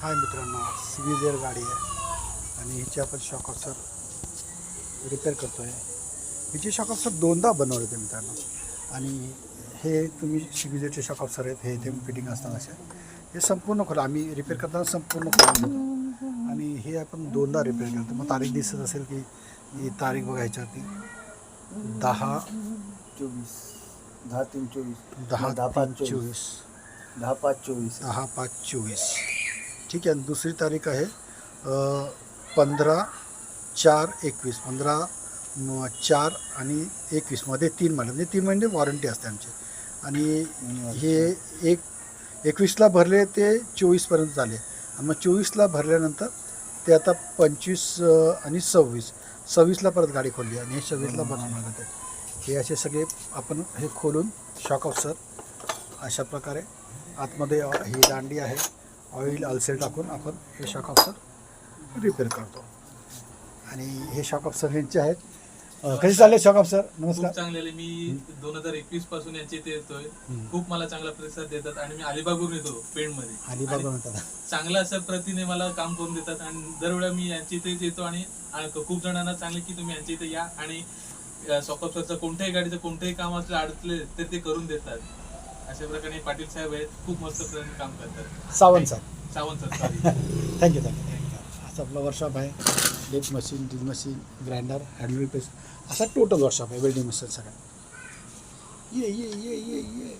हाय मित्रांनो, स्विझर गाडी आहे आणि हिची आपण शॉक ऑफ रिपेअर करतो आहे. हिची शॉक ऑफ दोनदा बनवले होते मित्रांनो. आणि हे तुम्ही स्विझरचे शॉक ऑफ आहेत, हे इथे फिटिंग असताना असे हे संपूर्ण खोला आम्ही रिपेअर करताना संपूर्ण खोलून घेतो. आणि हे आपण दोनदा रिपेअर करतो. मग तारीख दिसत असेल की ही तारीख बघायची होती 10/24 10/3/24 10/5/24 10/5/24 10/5/24. ठीक आहे. दुसरी तारीख आहे 15/4/21 15/4 आणि 21 मध्ये 3 महिने म्हणजे 3 महिने वॉरंटी असते आमची. आणि हे 21ला भरले ते 24पर्यंत झाले. आणि मग 24ला भरल्यानंतर ते आता 25 आणि 26ला परत गाडी खोलली आणि हे 26ला बनवणार होते. हे असे सगळे आपण हे खोलून शॉक ऑफ अशा प्रकारे आतमध्ये ही दांडी आहे, ऑइल अल्सेल टाकून आपण हे शॉक ऑफ रिपेअर करतो. आणि हे शॉक ऑफ ह्यांचे आहेत. कसे चालले शॉक ऑफ नमस्कार. खूप चांगले. मी 2021 पासून याचे ते येतोय. खूप मला चांगला प्रतिसाद देतात आणि मी अलिबागवरून येतो पेणमध्ये. अलिबाग म्हणतात. चांगल्या अशा प्रतीने मला काम करून देतात आणि दरवेळेला मी यांच्या इथे येतो आणि खूप जणांना सांगले की तुम्ही यांच्या इथे या आणि सॉकअपसरचं कोणत्याही गाडीचं कोणत्याही काम असलं अडचले तर ते करून देतात. अशा प्रकारे पाटील साहेब आहेत, खूप मस्त प्रकारे काम करतात. Sawant sir sorry thank you. असं आपलं वर्कशॉप आहे. डेप machine, drill machine, grinder, handle paste असा टोटल वर्कशॉप आहे. वेल्डिंग मशीन सगळं. ये ये ये ये ये